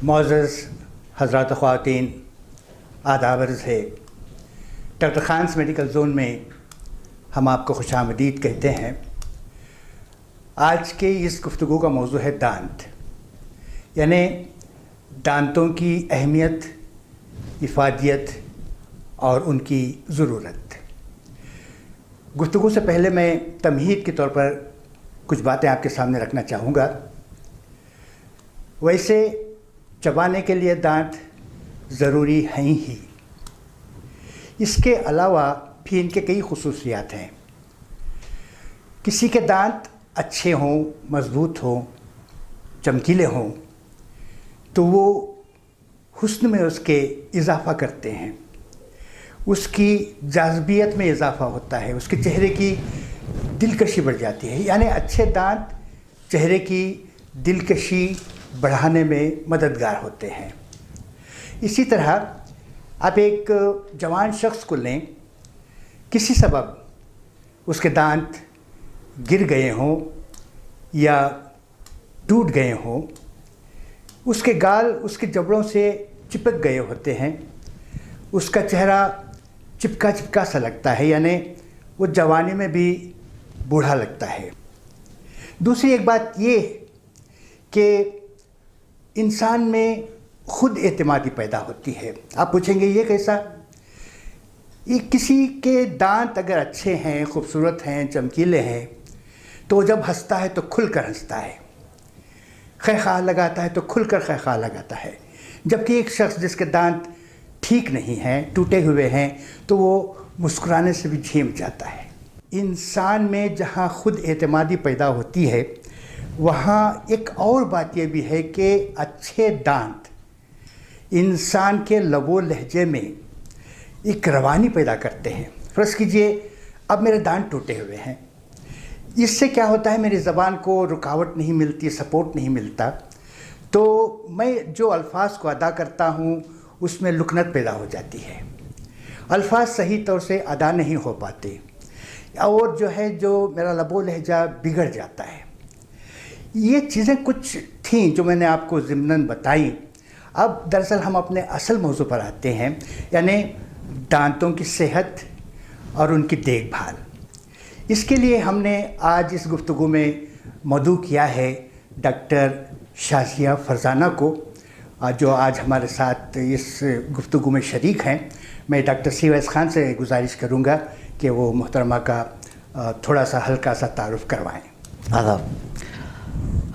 मोअज़्ज़ज़ हज़रात ख़वातीन, आदाब अर्ज़ है। डॉक्टर खान्स मेडिकल ज़ोन में हम आपको खुशामदीद कहते हैं। आज के इस गुफ्तगू का मौजू है दांत, यानी दांतों की अहमियत, इफ़ादियत और उनकी ज़रूरत। गुफ्तगू से पहले मैं तमहीद के तौर पर कुछ बातें आपके सामने रखना चाहूँगा। वैसे चबाने के लिए दांत ज़रूरी हैं ही, इसके अलावा भी इनके कई खुसूसियात हैं। किसी के दांत अच्छे हों, मज़बूत हों, चमकीले हों तो वो हुस्न में उसके इजाफ़ा करते हैं, उसकी जाज़बियत में इजाफ़ा होता है, उसके चेहरे की दिलकशी बढ़ जाती है। यानी अच्छे दांत चेहरे की दिलकशी बढ़ाने में मददगार होते हैं। इसी तरह आप एक जवान शख्स को लें, किसी सबब उसके दांत गिर गए हों या टूट गए हों, उसके गाल उसके जबड़ों से चिपक गए होते हैं, उसका चेहरा चिपका चिपका सा लगता है, यानी वो जवानी में भी बूढ़ा लगता है। दूसरी एक बात ये कि इंसान में खुद एतमादी पैदा होती है। आप पूछेंगे ये कैसा? ये किसी के दांत अगर अच्छे हैं, खूबसूरत हैं, चमकीले हैं तो जब हंसता है तो खुलकर हंसता है, खैखा लगाता है तो खुलकर खैखा लगाता है। जबकि एक शख्स जिसके दांत ठीक नहीं हैं, टूटे हुए हैं, तो वो मुस्कुराने से भी झीम जाता है। इंसान में जहाँ खुद एतमादी पैदा होती है, वहाँ एक और बात यह भी है कि अच्छे दांत इंसान के लबो लहजे में एक रवानी पैदा करते हैं। फ़र्ज़ कीजिए अब मेरे दांत टूटे हुए हैं, इससे क्या होता है, मेरी ज़बान को रुकावट नहीं मिलती, सपोर्ट नहीं मिलता, तो मैं जो अल्फाज को अदा करता हूँ उसमें लुकनत पैदा हो जाती है, अल्फाज सही तौर से अदा नहीं हो पाते, और जो मेरा लबो लहजा बिगड़ जाता है। ये चीज़ें कुछ थीं जो मैंने आपको ज़िम्नन बताई। अब दरअसल हम अपने असल मौजू पर आते हैं, यानी दांतों की सेहत और उनकी देखभाल। इसके लिए हमने आज इस गुफ्तगू में मदऊ किया है डॉक्टर शाज़िया फरजाना को, जो आज हमारे साथ इस गुफ्तगू में शरीक हैं। मैं डॉक्टर सीवैस खान से गुजारिश करूँगा कि वो मोहतरमा का थोड़ा सा हल्का सा तारुफ़ करवाएँ। आदाब।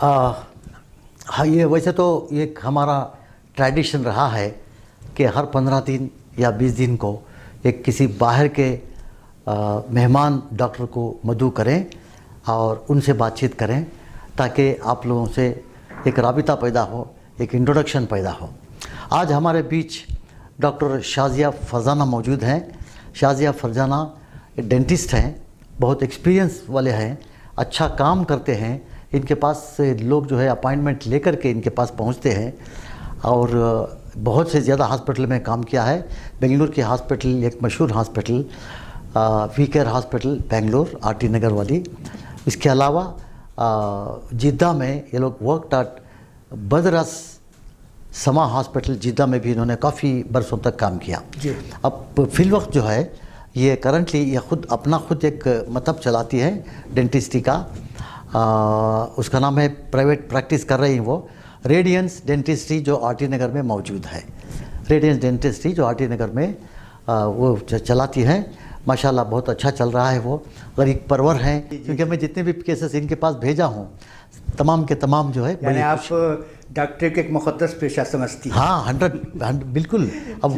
हाँ, ये वैसे तो एक हमारा ट्रेडिशन रहा है कि हर 15 दिन या 20 दिन को एक किसी बाहर के मेहमान डॉक्टर को मदऊ करें और उनसे बातचीत करें, ताकि आप लोगों से एक राबिता पैदा हो, एक इंट्रोडक्शन पैदा हो। आज हमारे बीच डॉक्टर शाज़िया फरजाना मौजूद हैं। शाज़िया फरजाना एक डेंटिस्ट हैं, बहुत एक्सपीरियंस वाले हैं, अच्छा काम करते हैं। इनके पास से लोग अपॉइंटमेंट लेकर के इनके पास पहुंचते हैं, और बहुत से ज़्यादा हॉस्पिटल में काम किया है। बेंगलुरु की हॉस्पिटल, एक मशहूर hospital we care hospital Bangalore, RT Nagar वाली। इसके अलावा जिद्दा में ये लोग वर्क एट बदरस समा हॉस्पिटल जिद्दा में भी इन्होंने काफ़ी बरसों तक काम किया। अब फिलवक्त ये करंटली ये खुद एक मतलब चलाती है डेंटिस्ट्री का। उसका नाम है, प्राइवेट प्रैक्टिस कर रही हैं वो, रेडियंस डेंटिस्ट्री, जो आरटी नगर में मौजूद है। रेडियंस डेंटिस्ट्री जो आरटी नगर में वो चलाती हैं। माशाल्लाह बहुत अच्छा चल रहा है वो, और एक परवर हैं, क्योंकि मैं जितने भी केसेस इनके पास भेजा हूँ तमाम के तमाम यानी आप डॉक्टर के एक मुक़द्दस पेशा समझती हैं। हाँ, 100 बिल्कुल। अब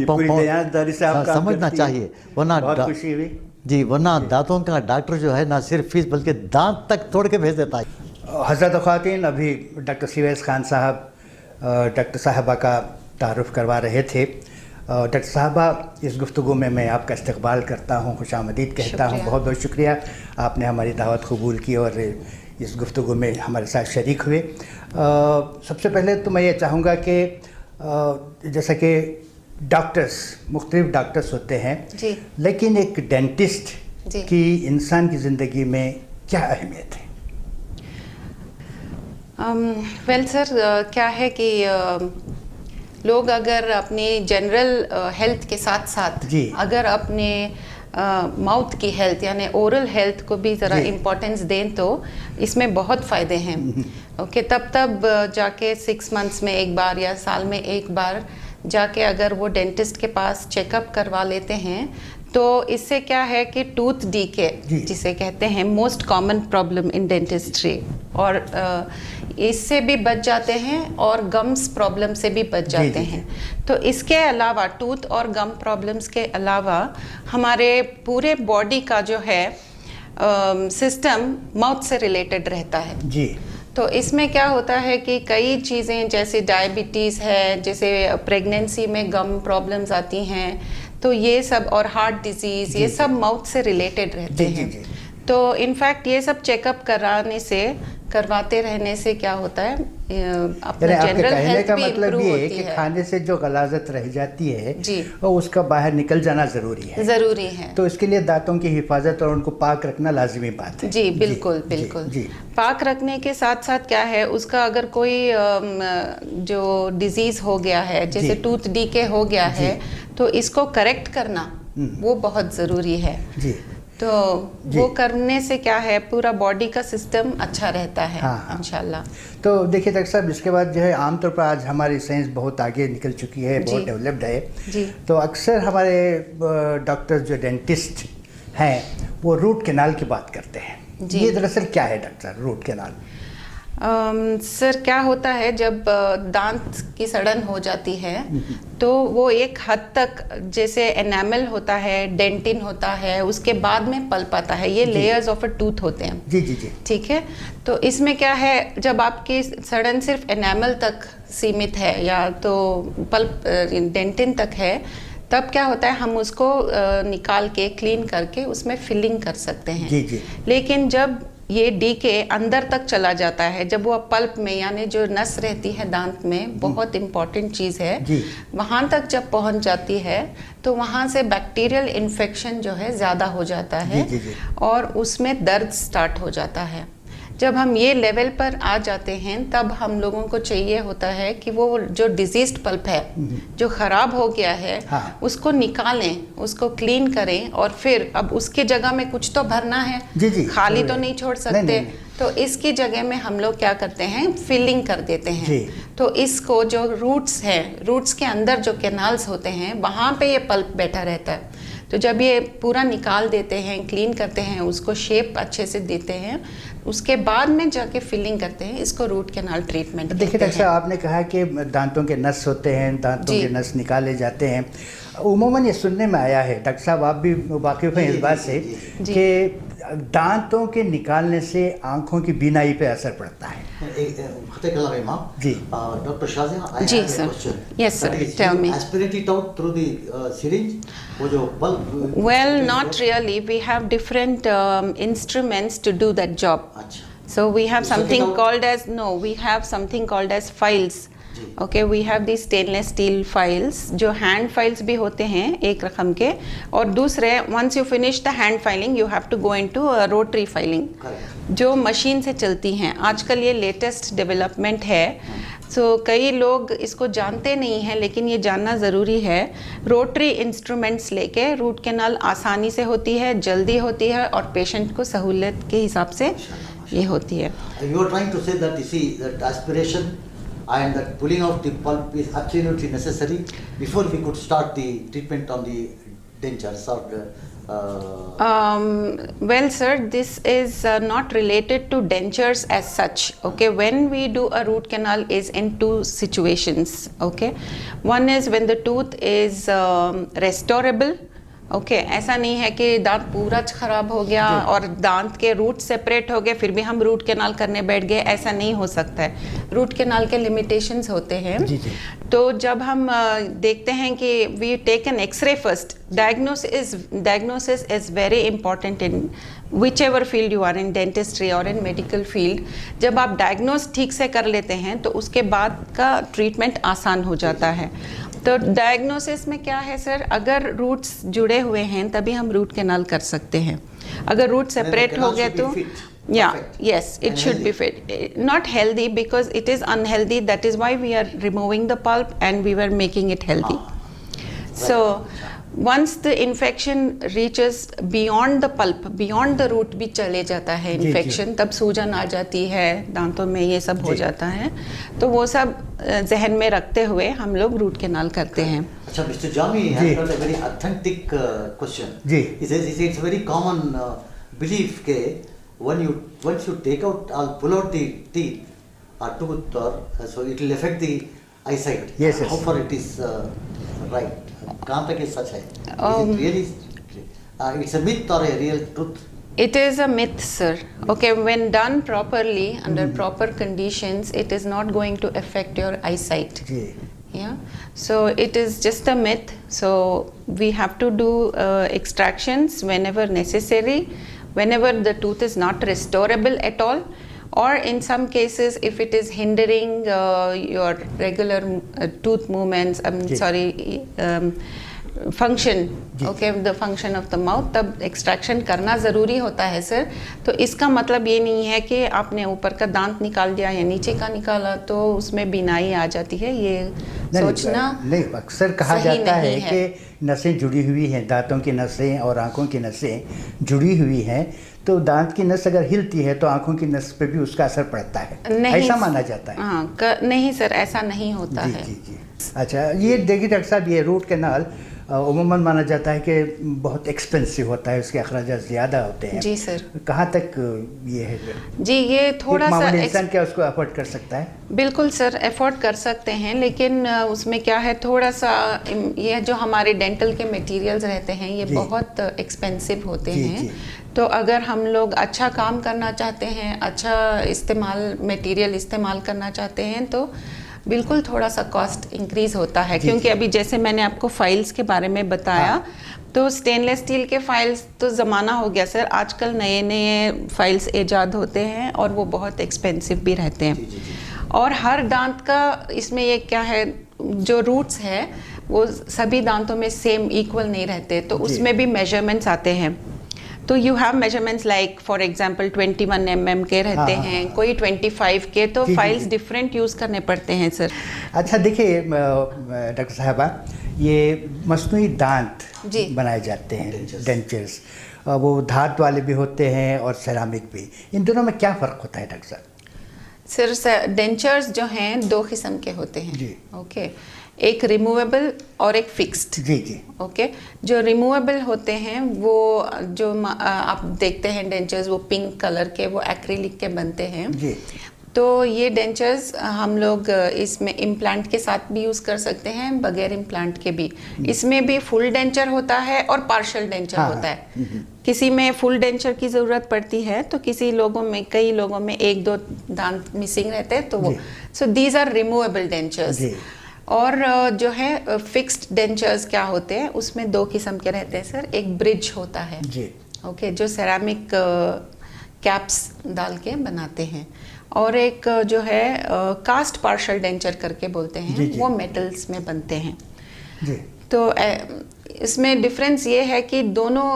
से आप समझना चाहिए, वरना खुशी हुई जी, वरना दांतों का डॉक्टर ना सिर्फ फीस बल्कि दांत तक तोड़ के भेज देता है। हज़रत ख़वातीन, अभी डॉक्टर सीवैस खान साहब डॉक्टर साहबा का तारुफ़ करवा रहे थे। डॉक्टर साहबा, इस गुफ्तगू में मैं आपका इस्तक़बाल करता हूँ, खुशामदीद कहता हूँ। बहुत बहुत शुक्रिया, आपने हमारी दावत कबूल की और इस गुफ्तगू में हमारे साथ शरीक हुए। सबसे पहले तो मैं ये चाहूँगा कि जैसा कि डॉक्टर्स, मुख्तलिफ डॉक्टर्स होते हैं जी, लेकिन एक डेंटिस्ट की इंसान की ज़िंदगी में क्या अहमियत है? वेल सर, क्या है कि लोग अगर अपनी जनरल हेल्थ के साथ साथ जी। अगर अपने माउथ की हेल्थ यानी ओरल हेल्थ को भी ज़रा जी। इम्पोर्टेंस दें तो इसमें बहुत फ़ायदे हैं। ओके, तब जाके 6 मंथ्स में एक बार या साल में एक बार जाके अगर वो डेंटिस्ट के पास चेकअप करवा लेते हैं तो इससे क्या है कि टूथ डीके जी। जिसे कहते हैं most common problem in dentistry, और इससे भी बच जाते हैं और गम्स प्रॉब्लम से भी बच जी, जाते जी, हैं। तो इसके अलावा टूथ और गम प्रॉब्लम्स के अलावा हमारे पूरे बॉडी का जो है सिस्टम माउथ से रिलेटेड रहता है। जी। तो इसमें क्या होता है कि कई चीज़ें जैसे डायबिटीज़ है, जैसे प्रेगनेंसी में गम प्रॉब्लम्स आती हैं, तो ये सब, और हार्ट डिजीज़, ये जी, सब माउथ से रिलेटेड रहते जी, जी, हैं। जी। तो इनफैक्ट ये सब चेकअप करवाते रहने से क्या होता है, अपना यानी आपके जनरल कहने हेल्थ का भी मतलब इम्प्रूव ये है होती कि है। खाने से जो गलाजत रह जाती है जी। वो उसका बाहर निकल जाना ज़रूरी है। ज़रूरी है। तो इसके लिए दांतों की हिफाजत और उनको पाक रखना लाजमी बात है। जी बिल्कुल जी, बिल्कुल। जी। पाक रखने के साथ साथ क्या है, उसका अगर कोई जो डिजीज़ हो गया है, जैसे जी। टूथ डीके हो गया जी। है, तो इसको करेक्ट करना वो बहुत ज़रूरी है। जी। तो जी। वो करने से क्या है, पूरा बॉडी का सिस्टम अच्छा रहता है। हाँ, हाँ। इंशाल्लाह। तो देखिए डॉक्टर साहब, इसके बाद जो है आमतौर पर आज हमारी साइंस बहुत आगे निकल चुकी है, बहुत जी। डेवलप्ड है। जी। तो अक्सर हमारे डॉक्टर जो डेंटिस्ट हैं वो रूट कैनाल की बात करते हैं। जी। ये दरअसल क्या है डॉक्टर, रूट कैनाल? सर क्या होता है, जब दांत की सड़न हो जाती है तो वो एक हद तक, जैसे एनामल होता है, डेंटिन होता है, उसके बाद में पल्प आता है, ये जी। लेयर्स ऑफ अ टूथ होते हैं। जी जी जी। ठीक है। तो इसमें क्या है, जब आपकी सड़न सिर्फ एनामल तक सीमित है या तो पल्प डेंटिन तक है, तब क्या होता है, हम उसको निकाल के क्लीन करके उसमें फिलिंग कर सकते हैं। जी जी। लेकिन जब ये डीके अंदर तक चला जाता है, जब वो पल्प में, यानी जो नस रहती है दांत में, बहुत इम्पॉर्टेंट चीज़ है, जी। वहाँ तक जब पहुँच जाती है तो वहाँ से बैक्टीरियल इन्फेक्शन जो है ज़्यादा हो जाता है। जी, जी, जी। और उसमें दर्द स्टार्ट हो जाता है। जब हम ये लेवल पर आ जाते हैं तब हम लोगों को चाहिए होता है कि वो जो डिजीज्ड पल्प है, जो ख़राब हो गया है, हाँ। उसको निकालें, उसको क्लीन करें, और फिर अब उसके जगह में कुछ तो भरना है। जी, जी, खाली जरूर तो है। नहीं छोड़ नहीं, सकते। नहीं, नहीं। तो इसकी जगह में हम लोग क्या करते हैं, फिलिंग कर देते हैं। जी। तो इसको जो रूट्स हैं, रूट्स के अंदर जो कैनाल्स होते हैं, वहाँ पे ये पल्प बैठा रहता है। तो जब ये पूरा निकाल देते हैं, क्लीन करते हैं, उसको शेप अच्छे से देते हैं, उसके बाद में जाके फिलिंग करते हैं, इसको रूट कैनाल ट्रीटमेंट देखिए डॉक्टर साहब, आपने कहा कि दांतों के नस होते हैं, दांतों जी। के नस निकाले जाते हैं। उमूमन ये सुनने में आया है, डॉक्टर साहब आप भी वाकिफ़ हैं इस बात से, जी। कि दांतों के निकालने से आंखों की बीनाई पे असर पड़ता है। जी। Dr. Shazia, ji, I have sir. a question. Yes, sir. That is, Tell you me. aspirate it out through the syringe, वो जो bulb. Well, not really. We have different instruments to do that job. अच्छा. So we have You suck it something out? called as, no, we have something called as files. Ji. Okay, we have these stainless steel files, जो hand files भी होते हैं एक रकम के, और दूसरे, once you finish the hand filing, you have to go into a rotary filing, Correct. जो मशीन से चलती हैं। आजकल ये लेटेस्ट डेवलपमेंट है। सो कई लोग इसको जानते नहीं हैं, लेकिन ये जानना ज़रूरी है। रोटरी इंस्ट्रूमेंट्स लेके रूट कैनाल आसानी से होती है, जल्दी होती है, और पेशेंट को सहूलियत के हिसाब से ये होती है। You are trying to say that, you see, that aspiration and that pulling out the pulp is absolutely necessary before we could start the treatment on the dentures or the, Well, sir, this is not related to dentures as such. Okay, when we do a root canal is in two situations. Okay, one is when the tooth is restorable. Okay, ऐसा नहीं है कि दांत पूरा खराब हो गया और दांत के रूट सेपरेट हो गए फिर भी हम रूट कैनाल करने बैठ गए, ऐसा नहीं हो सकता है। रूट कैनाल के लिमिटेशंस होते हैं। जी, जी। तो जब हम देखते हैं कि we take an x-ray first, diagnosis is very important in whichever field you are in, dentistry or in medical field. जब आप डायग्नोस ठीक से कर लेते हैं तो उसके बाद का ट्रीटमेंट आसान हो जाता है। तो डायग्नोसिस में क्या है सर, अगर रूट्स जुड़े हुए हैं तभी हम रूट कैनाल कर सकते हैं। अगर रूट सेपरेट हो गए तो Yeah, perfect yes, it and should be healthy. fit. Not healthy because it is unhealthy. That is why we are removing the pulp and we were making it healthy. So once the infection reaches beyond the pulp, beyond the root भी चले जाता है जी, जी। infection, तब सूजन आ जाती है दांतों में, ये सब हो जी। जाता है। तो वो सब जहन में रखते हुए हम लोग रूट कैनाल करते हैं। अच्छा, Mr. Jami ji. has got a very authentic question. Ji. He says it's very common belief के once you take out or pull out the teeth or tooth or so it will affect the eyesight. Yes, yes. How far it is right? कहाँ तक ये सच है? Is it really it's a myth or a real truth? It is a myth, sir. Okay, when done properly, under proper conditions, it is not going to affect your eyesight. Ji Yeah, so it is just a myth. So we have to do extractions whenever necessary, whenever the tooth is not restorable at all, or in some cases if it is hindering your regular tooth movements, ji. function, ji. okay, the function of the mouth, तब extraction करना ज़रूरी होता है sir. तो इसका मतलब ये नहीं है कि आपने ऊपर का दांत निकाल दिया या नीचे का निकाला तो उसमें बीनाई आ जाती है, ये सोचना नहीं, अक्सर कहा सही जाता है नहीं है। कि नसें जुड़ी हुई हैं, दांतों की नसें और आंखों की नसें जुड़ी हुई हैं, तो दांत की नस अगर हिलती है तो आंखों की नस पे भी उसका असर पड़ता है, नहीं, ऐसा माना जाता है। हाँ, नहीं सर, ऐसा नहीं होता जी है। जी जी। अच्छा, ये देखिए डॉक्टर साहब, ये रूट कैनाल उमूमन माना जाता है कि बहुत एक्सपेंसिव होता है, उसके अखराजात ज़्यादा होते हैं। जी सर। कहाँ तक ये है? जी, ये थोड़ा एक सा मामूली इंसान क्या उसको अफोर्ड कर सकता है? बिल्कुल सर, अफोर्ड कर सकते हैं, लेकिन उसमें क्या है, थोड़ा सा ये जो हमारे डेंटल के मटेरियल्स रहते हैं ये जी। बहुत एक्सपेंसिव होते जी, हैं। जी। तो अगर हम लोग अच्छा काम करना चाहते हैं, अच्छा मटेरियल इस्तेमाल करना चाहते हैं तो बिल्कुल थोड़ा सा कॉस्ट इंक्रीज होता है। जी, क्योंकि जी। अभी जैसे मैंने आपको फाइल्स के बारे में बताया, हाँ। तो स्टेनलेस स्टील के फाइल्स तो ज़माना हो गया सर, आजकल नए नए फाइल्स ईजाद होते हैं और वो बहुत एक्सपेंसिव भी रहते हैं। और हर दांत का इसमें ये क्या है, जो रूट्स है वो सभी दांतों में सेम इक्वल नहीं रहते, तो जी। उसमें भी मेजरमेंट्स आते हैं। तो you have measurements like for example 21 mm के रहते हाँ, हैं, हाँ। कोई 25 के, तो जी, जी, फाइल्स जी। डिफरेंट यूज़ करने पड़ते हैं सर। अच्छा देखिए डॉक्टर साहबा, ये मस्नूई दांत जी। बनाए जाते हैं, Dentures। डेंचर्स, वो धात वाले भी होते हैं और सेरामिक भी, इन दोनों में क्या फ़र्क होता है डॉक्टर साहब? सर डेंचर्स जो हैं 2 किस्म के होते हैं। जी। ओके, एक रिमूवेबल और एक फिक्स्ड। जी जी। ओके, जो रिमूवेबल होते हैं वो जो आप देखते हैं डेंचर्स, वो पिंक कलर के, वो एक्रिलिक के बनते हैं। जी। तो ये डेंचर्स हम लोग इसमें इम्प्लांट के साथ भी यूज़ कर सकते हैं, बगैर इम्प्लांट के भी। इसमें भी फुल डेंचर होता है और पार्शियल डेंचर हाँ, होता है। किसी में फुल डेंचर की ज़रूरत पड़ती है, तो किसी लोगों में, कई लोगों में 1-2 दांत मिसिंग रहते हैं, तो वो, so these are removable dentures. जी। और जो है फिक्स्ड डेंचर्स क्या होते हैं, उसमें 2 किस्म के रहते हैं सर। एक ब्रिज होता है, जी। ओके, जो सेरामिक कैप्स डाल के बनाते हैं, और एक जो है कास्ट पार्शियल डेंचर करके बोलते हैं, जी, जी। वो मेटल्स में बनते हैं। जी। तो इसमें डिफरेंस ये है कि दोनों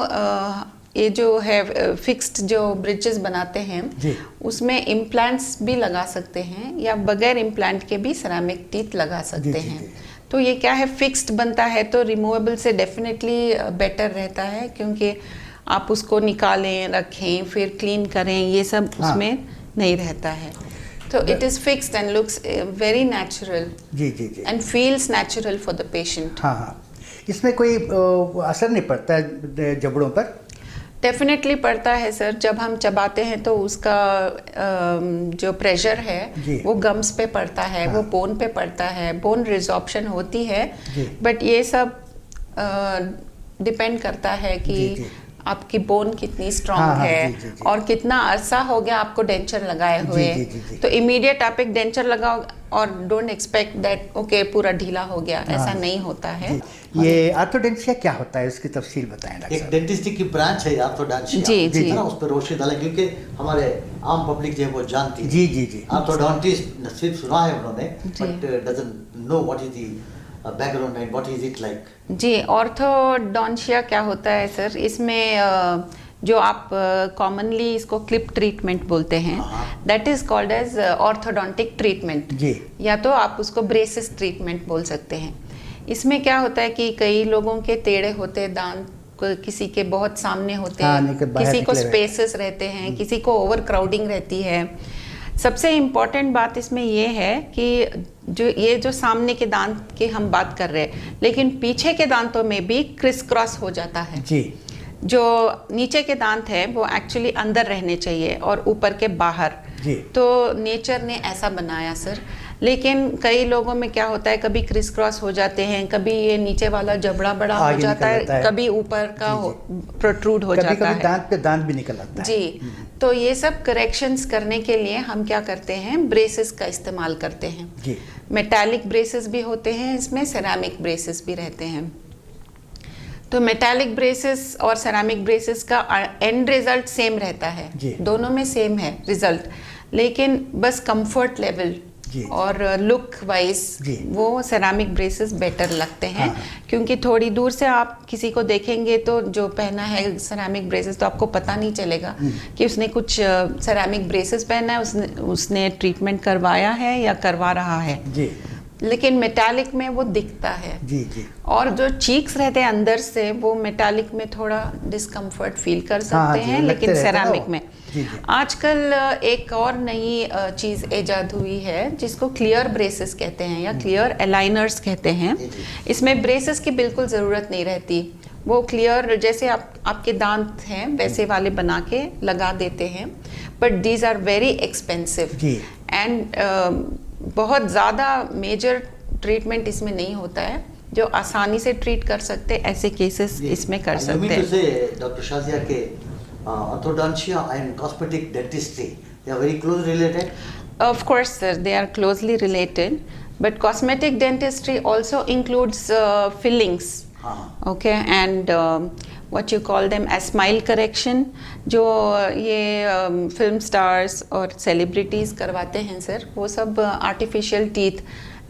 ये जो है फिक्स्ड जो ब्रिजेस बनाते हैं, जी। उसमें इम्प्लांट्स भी लगा सकते हैं या बगैर इम्प्लांट के भी सेरामिक टीथ लगा सकते जी, जी, हैं। जी। तो ये क्या है, फिक्स्ड बनता है तो रिमूवेबल से डेफिनेटली बेटर रहता है, क्योंकि आप उसको निकालें, रखें, फिर क्लीन करें, ये सब हाँ। उसमें नहीं रहता है। तो it is fixed and looks very natural जी जी जी। And feels natural for the patient. हाँ हाँ, इसमें कोई असर नहीं पड़ता है जबड़ों पर? डेफिनेटली पड़ता है सर। जब हम चबाते हैं तो उसका जो प्रेशर है जी। वो गम्स पे पड़ता है, हाँ। वो बोन पे पड़ता है, बोन रिजॉर्प्शन होती है। जी। बट ये सब डिपेंड करता है कि जी, जी। आपकी बोन कितनी स्ट्रांग हाँ, हाँ, है, जी, जी, जी। और कितना अरसा हो गया आपको डेंचर लगाए हुए। जी, जी, जी। तो इमीडिएट आप एक डेंचर लगाओ और डोंट एक्सपेक्ट दैट ओके पूरा ढीला हो गया, ऐसा हाँ। नहीं होता है। जी। ये आर्थोडेंटिया क्या होता है, उसकी तफसील बताएं डॉक्टर एक साहब। डेंटिस्ट्री की ब्रांच है आर्थोडोंटिया। जी, जी। है ना, उस पर रोशनी डालें क्योंकि हमारे आम पब्लिक जो है वो जानती है। जी जी जी। आर्थोडोंटिस्ट सिर्फ सुना है उन्होंने, जी। But doesn't know what is the background and what is it like. जी, ऑर्थोडोंटिया क्या होता है सर, इसमें जो आप कॉमनली इसको क्लिप ट्रीटमेंट बोलते हैं, that is called as orthodontic treatment, जी। या तो आप उसको ब्रेसेस ट्रीटमेंट बोल सकते हैं। इसमें क्या होता है कि कई लोगों के टेढ़े होते हैं दांत, किसी के बहुत सामने होते हाँ, हैं, नहीं, बाहर किसी को निकले हुए। स्पेसेस रहते हैं, किसी को ओवर क्राउडिंग रहती है। सबसे इम्पॉर्टेंट बात इसमें ये है कि जो सामने के दांत की हम बात कर रहे हैं, लेकिन पीछे के दांतों में भी क्रिस क्रॉस हो जाता है। जी। जो नीचे के दांत है वो एक्चुअली अंदर रहने चाहिए और ऊपर के बाहर। जी। तो नेचर ने ऐसा बनाया सर, लेकिन कई लोगों में क्या होता है, कभी क्रिस क्रॉस हो जाते हैं, कभी ये नीचे वाला जबड़ा बड़ा हो आगे जाता निकल जाता है, है। कभी ऊपर का जी, प्रोट्रूड हो कभी जाता कभी है। दांत पे दांत भी निकल आता है। जी, तो ये सब करेक्शंस करने के लिए हम क्या करते हैं, ब्रेसेस का इस्तेमाल करते हैं। जी। मेटालिक ब्रेसेस भी होते हैं इसमें, सेरामिक ब्रेसेस भी रहते हैं। तो मेटालिक ब्रेसेस और सेरामिक ब्रेसेस का एंड रिजल्ट सेम रहता है, जी। दोनों में सेम है रिजल्ट, लेकिन बस कंफर्ट लेवल जी। और लुक वाइज जी। वो सेरामिक ब्रेसेस बेटर लगते हैं। हाँ। क्योंकि थोड़ी दूर से आप किसी को देखेंगे तो जो पहना है सेरामिक ब्रेसेस, तो आपको पता नहीं चलेगा कि उसने कुछ सेरामिक ब्रेसेस पहना है, उसने ट्रीटमेंट करवाया है या करवा रहा है। जी। लेकिन मेटालिक में वो दिखता है। जी। जी। और जो चीक्स रहते हैं अंदर से, वो मेटालिक में थोड़ा डिस्कम्फर्ट फील कर सकते जी, हैं, लगते लेकिन रहते हैं ना सेरामिक वो। में जी, जी। आजकल एक और नई चीज़ ईजाद हुई है जिसको क्लियर ब्रेसेस कहते हैं या क्लियर अलाइनर्स कहते हैं। इसमें ब्रेसेस की बिल्कुल ज़रूरत नहीं रहती, वो क्लियर जैसे आपके दांत हैं वैसे वाले बना के लगा देते हैं, but these are very expensive जी। एंड बहुत ज़्यादा मेजर ट्रीटमेंट इसमें नहीं होता है, जो आसानी से ट्रीट कर सकते ऐसे केसेस इसमें कर सकते हैं। डॉक्टर शाजिया के orthodontia and cosmetic dentistry, they are very close related? Of course, sir, they are closely related, but cosmetic dentistry also includes fillings. Okay, and what you call them as smile correction, जो ये film stars और celebrities करवाते हैं sir, वो सब artificial teeth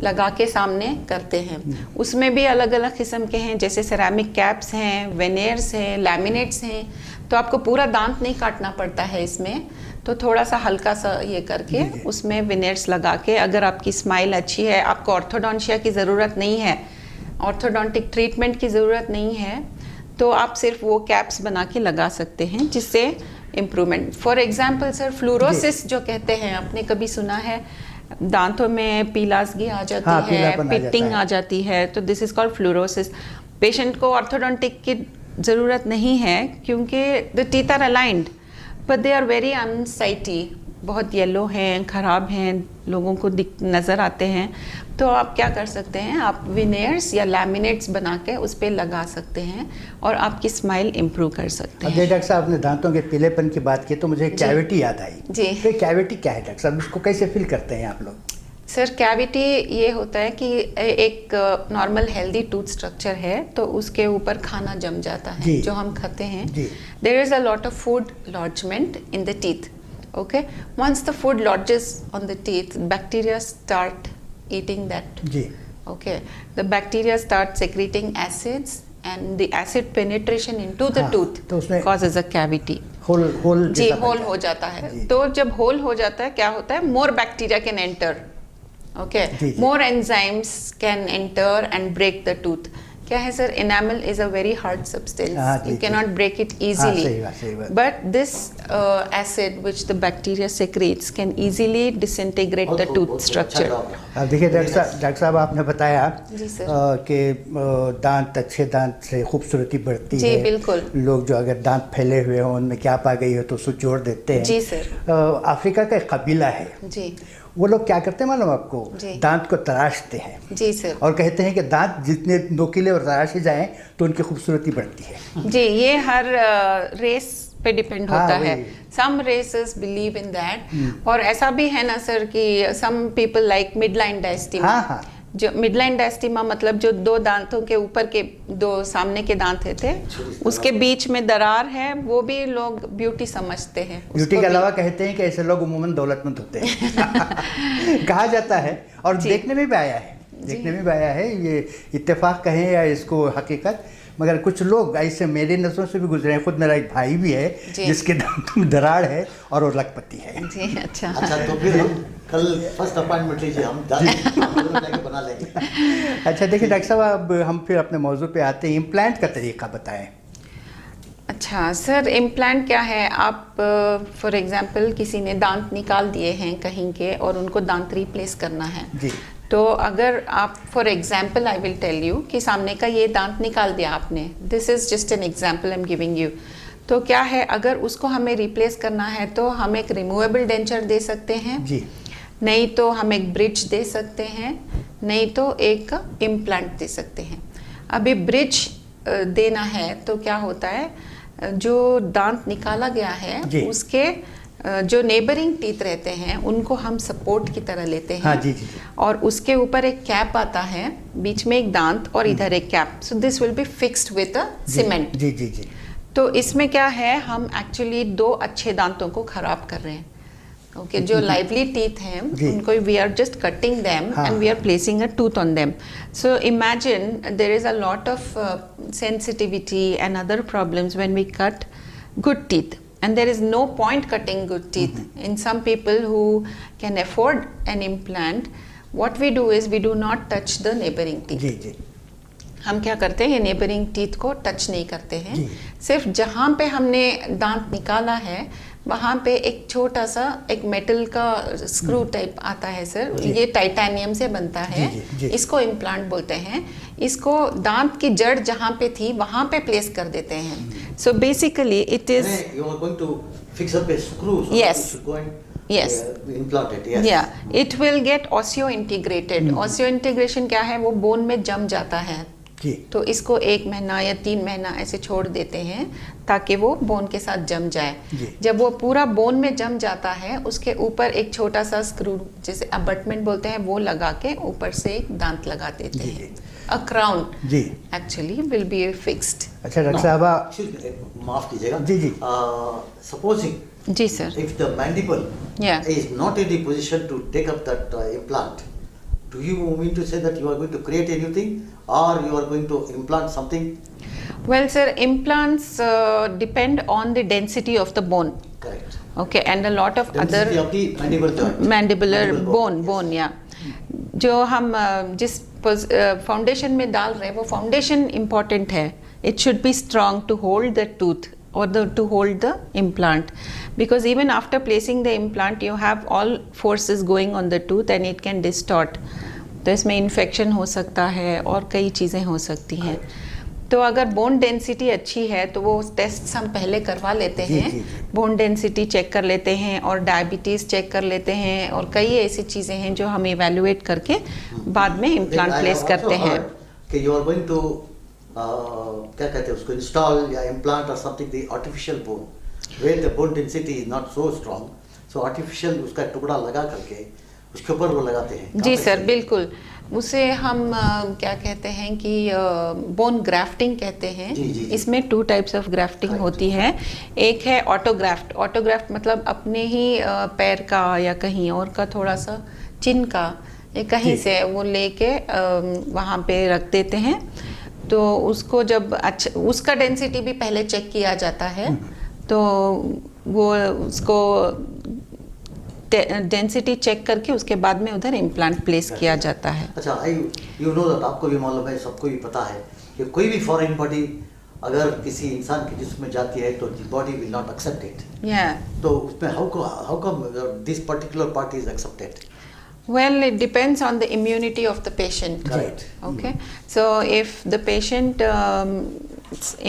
लगा के सामने करते हैं। उसमें भी अलग अलग किस्म के हैं, जैसे सेरामिक कैप्स हैं, वेनेयर्स हैं, लैमिनेट्स हैं। तो आपको पूरा दांत नहीं काटना पड़ता है इसमें, तो थोड़ा सा हल्का सा ये करके उसमें वेनेयर्स लगा के, अगर आपकी स्माइल अच्छी है, आपको ऑर्थोडोंशिया की ज़रूरत नहीं है, ऑर्थोडोंटिक ट्रीटमेंट की ज़रूरत नहीं है, तो आप सिर्फ वो कैप्स बना के लगा सकते हैं, जिससे improvement. For example sir, fluorosis जो कहते हैं, आपने कभी सुना है, दांतों में पीलासगी आ जाती हाँ, है, पीलापन आ जाता पिटिंग है। आ जाती है, तो this is called fluorosis. Patient को ऑर्थोडोंटिक की ज़रूरत नहीं है क्योंकि the teeth are aligned, but they are very unsightly, बहुत येलो हैं, ख़राब हैं, लोगों को नज़र आते हैं। तो आप क्या कर सकते हैं, आप विनेयर्स या लैमिनेट्स बना के उस पर लगा सकते हैं और आपकी स्माइल इम्प्रूव कर सकते अजय हैं। डॉक्टर साहब ने दांतों के पीलेपन की बात की तो मुझे कैविटी याद आई। जी। तो कैविटी क्या है डॉक्टर साहब, इसको कैसे फील करते हैं आप लोग? सर, कैविटी ये होता है कि एक नॉर्मल हेल्दी टूथ स्ट्रक्चर है, तो उसके ऊपर खाना जम जाता है जी। जो हम खाते हैं। जी। There is a lot of food lodgement in the teeth. Okay, once the food lodges on the teeth, bacteria start eating that. जी। Okay, the bacteria start secreting acids and the acid penetration into the हाँ, tooth तो उसमें causes a cavity. Whole जी, जैसा बन whole जाता हो है। जाता है। जी। तो जब होल हो जाता है, क्या होता है, more bacteria can enter. Okay, जी, जी। More enzymes can enter and break the tooth. क्या है sir, enamel is a very hard हाँ, सब्सटेंस, जी, यू जी। कैन नॉट ब्रेक इट सही इजीली, बात, सही बात। But this acid which the bacteria secretes can easily disintegrate the tooth structure. अब देखिए डॉक्टर साहब आपने बताया जी सर। कि दांत, अच्छे दांत से खूबसूरती बढ़ती जी, है। बिल्कुल। लोग जो अगर दांत फैले हुए हों, उनमें क्या पा गई हो तो उसको जोड़ देते हैं। जी सर। अफ्रीका का एक कबीला है, जी वो लोग क्या करते हैं मालूम आपको, जी। दांत को तराशते हैं जी सर। और कहते हैं कि दांत जितने नुकीले और तराशे जाएं तो उनकी खूबसूरती बढ़ती है। जी, ये हर रेस पे डिपेंड हाँ, होता है। वही। सम रेसेस बिलीव इन दैट, और ऐसा भी है ना सर कि सम पीपल लाइक मिडलाइन डायस्टीमा। हाँ, हाँ। जो मिडलाइन डायस्टीमा मतलब जो दो दांतों के ऊपर के दो सामने के दांत थे, उसके बीच में दरार है, वो भी लोग ब्यूटी समझते हैं। ब्यूटी उसको के भी- अलावा कहते हैं कि ऐसे लोग उम्मूमन दौलतमंद होते हैं। कहा जाता है और जी। देखने में भी आया है, ये इत्तेफाक कहें या इसको हकीकत मगर कुछ लोग ऐसे मेरे नज़रों से भी गुजरे हैं, खुद मेरा एक भाई भी है जी। जिसके दांत में दरार है और वो लखपति है। जी अच्छा। अच्छा, तो फिर हम कल फर्स्ट अपॉइंटमेंट लीजिए, हम जाके बना लेंगे। अच्छा देखिए डॉक्टर साहब, अब हम फिर अपने मौजू पे आते हैं, इम्प्लांट का तरीका बताएं। अच्छा सर, इम्प्लांट क्या है? आप फॉर एग्जांपल किसी ने दांत निकाल दिए हैं कहीं के और उनको दांत रिप्लेस करना है, जी। तो अगर आप for example I will tell you कि सामने का ये दांत निकाल दिया आपने, this is just an example I am giving you. तो क्या है, अगर उसको हमें रिप्लेस करना है तो हम एक रिमूवेबल डेंचर दे सकते हैं, जी। नहीं तो हम एक ब्रिज दे सकते हैं, नहीं तो एक इम्प्लांट दे सकते हैं। अभी ब्रिज देना है तो क्या होता है, जो दांत निकाला गया है जी। उसके जो नेबरिंग टीथ रहते हैं उनको हम सपोर्ट की तरह लेते हैं। हाँ, जी, जी, जी। और उसके ऊपर एक कैप आता है, बीच में एक दांत और इधर एक cap, so this will be fixed with a cement. जी जी जी। तो इसमें क्या है, हम एक्चुअली 2 अच्छे दांतों को खराब कर रहे हैं। ओके, जो लाइवली टीथ हैं जी। उनको we are just cutting them हाँ। And we are placing a tooth on them. So imagine there is a lot of sensitivity and other problems when we cut good teeth, and there is no point cutting good teeth. In some people who can afford an implant, what we do is we do not touch the neighboring teeth. जी जी। हम क्या करते हैं, ये neighbouring teeth को touch नहीं करते हैं, जी। सिर्फ जहाँ पे हमने दांत निकाला है वहाँ पे एक छोटा सा एक मेटल का स्क्रू टाइप आता है सर, जी। ये टाइटेनियम से बनता है। जी, जी, जी। इसको इम्प्लांट बोलते हैं। इसको दांत की जड़ जहाँ पे थी वहाँ पे प्लेस कर देते हैं। So basically it is You are going to fix up a screw, so Yes. you should go and Yes. implant it. Yes. या it will get osseointegrated. Osseointegration क्या है, वो बोन में जम जाता है। जी। तो इसको 1 महीना या 3 महीना ऐसे छोड़ देते हैं ताकि वो बोन के साथ जम जाए। जी। जब वो पूरा बोन में जम जाता है, उसके ऊपर एक छोटा सा स्क्रू, जैसे अबटमेंट बोलते हैं, वो लगा के ऊपर से एक दांत लगा देते जी, हैं। अ क्राउन जी। Actually will be fixed. अच्छा डॉक्टर No, साहबा, excuse me, माफ कीजिएगा। जी, जी। Supposing जी सर। if the mandible Yeah. is not in the position to take up that implant, do you mean to say that you are going to create a new thing or you are going to implant something? Well sir, implants depend on the density of the bone. Correct. Okay, and a lot of other Density of the mandible joint. Mandibular Mandible bone yes. Bone या जो हम जिस foundation में डाल रहे हैं वो foundation important है. It should be strong to hold the tooth or to hold the implant, because even after placing the implant you have all forces going on the tooth and it can distort. तो इसमें infection हो सकता है और कई चीज़ें हो सकती हैं. तो अगर बोन डेंसिटी अच्छी है तो वो टेस्ट हम पहले करवा लेते हैं. बोन डेंसिटी चेक कर लेते हैं और डायबिटीज़ चेक कर लेते हैं और कई ऐसी चीज़ें हैं जो हम इवेलुएट करके बाद में इम्प्लांट प्लेस करते हैं. कि you are going to क्या कहते हैं उसको, इंस्टॉल या इम्प्लांट और something the artificial bone where the bone density is not so strong, so artificial उसका टुकड़ा लगा करके उसके ऊपर वो लगाते हैं. जी सर, बिल्कुल. उसे हम क्या कहते हैं कि बोन ग्राफ्टिंग कहते हैं. जी, जी, जी. इसमें 2 टाइप्स ऑफ ग्राफ्टिंग होती है. एक है ऑटोग्राफ्ट. ऑटोग्राफ्ट मतलब अपने ही पैर का या कहीं और का थोड़ा सा चिन्ह का या कहीं से वो लेके वहाँ पे रख देते हैं. तो उसको जब अच्छा उसका डेंसिटी भी पहले चेक किया जाता है, तो वो उसको डेंसिटी चेक करके उसके बाद में उधर इम्प्लांट प्लेस किया जाता है. अच्छा, यू नो दैट, आपको भी मालूम है, सबको भी पता है कि कोई भी फॉरेन बॉडी अगर किसी इंसान के जिस्म में जाती है तो the body will not accept it. तो उसमें how come this particular part is accepted? Well, it depends on the immunity of the patient. Right. Okay. So if the patient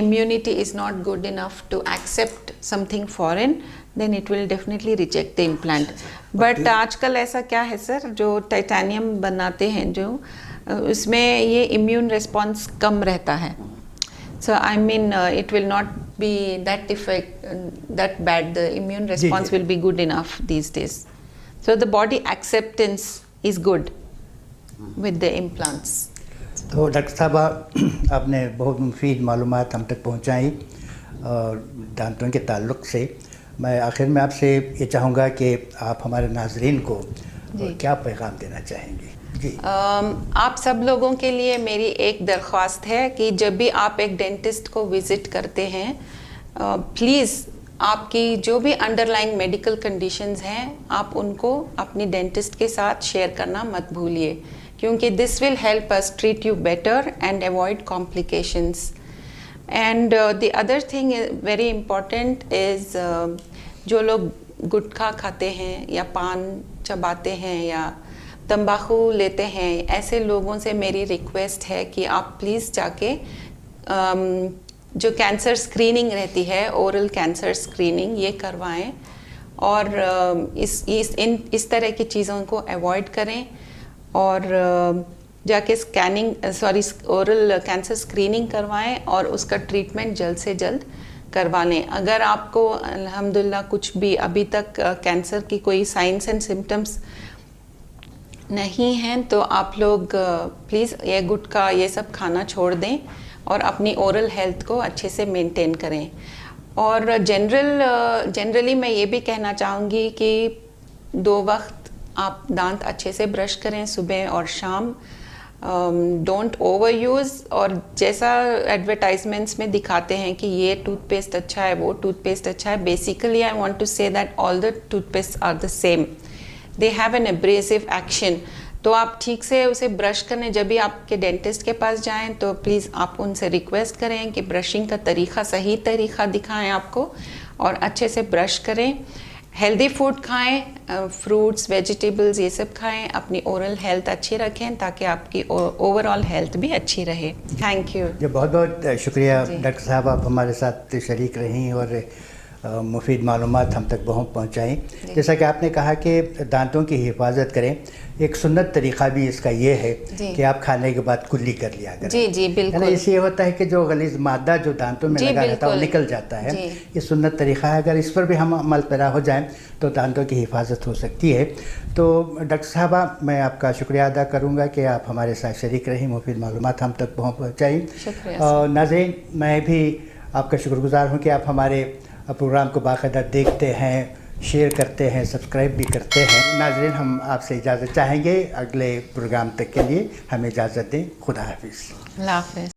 immunity is not good enough to accept something foreign, then it will definitely reject the implant. But आजकल ऐसा क्या है sir, जो titanium बनाते हैं जो उसमें ये इम्यून रिस्पॉन्स कम रहता है. So I mean it will not be that bad. The immune response will be good enough these days. So the body acceptance is good with the implants. तो doctor साहबा, आपने बहुत मुफीद मालूमात हम तक पहुँचाई और दांतों के ताल्लुक़ से. मैं आखिर में आपसे ये चाहूँगा कि आप हमारे नाजरीन को क्या पैगाम देना चाहेंगे? जी। आप सब लोगों के लिए मेरी एक दरख्वास्त है कि जब भी आप एक डेंटिस्ट को विज़िट करते हैं, प्लीज़ आपकी जो भी अंडरलाइंग मेडिकल कंडीशंस हैं आप उनको अपनी डेंटिस्ट के साथ शेयर करना मत भूलिए, क्योंकि this will help us treat you better and avoid complications. And the other thing very important is जो लोग गुटखा खाते हैं या पान चबाते हैं या तंबाकू लेते हैं, ऐसे लोगों से मेरी रिक्वेस्ट है कि आप प्लीज़ जाके जो कैंसर स्क्रीनिंग रहती है, ओरल कैंसर स्क्रीनिंग, ये करवाएं और इस तरह की चीज़ों को अवॉइड करें और जाके ओरल कैंसर स्क्रीनिंग करवाएं और उसका ट्रीटमेंट जल्द से जल्द करवा लें। अगर आपको अल्हम्दुलिल्लाह कुछ भी अभी तक कैंसर की कोई साइंस एंड सिम्टम्स नहीं हैं तो आप लोग प्लीज़ ये गुटखा ये सब खाना छोड़ दें और अपनी ओरल हेल्थ को अच्छे से मेंटेन करें। और जनरली मैं ये भी कहना चाहूँगी कि 2 वक्त आप दांत अच्छे से ब्रश करें, सुबह और शाम। डोंट ओवर यूज़, और जैसा एडवर्टाइजमेंट्स में दिखाते हैं कि ये टूथपेस्ट अच्छा है, वो टूथपेस्ट अच्छा है, basically I want to say that all the toothpaste are the same, they have an abrasive action. तो आप ठीक से उसे ब्रश करने जब भी आपके डेंटिस्ट के पास जाएं तो प्लीज़ आप उनसे रिक्वेस्ट करें कि ब्रशिंग का तरीक़ा, सही तरीक़ा दिखाएं आपको और अच्छे से ब्रश करें। हेल्दी फूड खाएं, फ्रूट्स वेजिटेबल्स ये सब खाएं, अपनी ओरल हेल्थ अच्छी रखें ताकि आपकी ओवरऑल हेल्थ भी अच्छी रहे। थैंक यू जी, बहुत बहुत शुक्रिया डॉक्टर साहब, आप हमारे साथ शरीक रहीं और मुफीद मालूमात हम तक पहुँचाएँ। जैसा कि आपने कहा कि दांतों की हिफाजत करें, एक सुन्नत तरीक़ा भी इसका ये है कि आप खाने के बाद कुल्ली कर लिया करें। जी जी बिल्कुल। इससे ये होता है कि जो गलीज़ मादा जो दांतों में लगा रहता है वो निकल जाता है। ये सुन्नत तरीक़ा है, अगर इस पर भी हम अमल पैरा हो जाएं तो दांतों की हिफाजत हो सकती है। तो डॉक्टर साहबा, मैं आपका शुक्रिया अदा करूँगा कि आप हमारे साथ शरीक रहीं, मुफीद मालूमात हम तक पहुँचाई। और नाज़रीन, मैं भी आपका शुक्रगुज़ार हूँ कि आप हमारे प्रोग्राम को बाकायदा देखते हैं, शेयर करते हैं, सब्सक्राइब भी करते हैं। नाज़रीन, हम आपसे इजाज़त चाहेंगे, अगले प्रोग्राम तक के लिए हमें इजाज़त दें। खुदा हाफिज़। अल्लाह हाफ़िज़।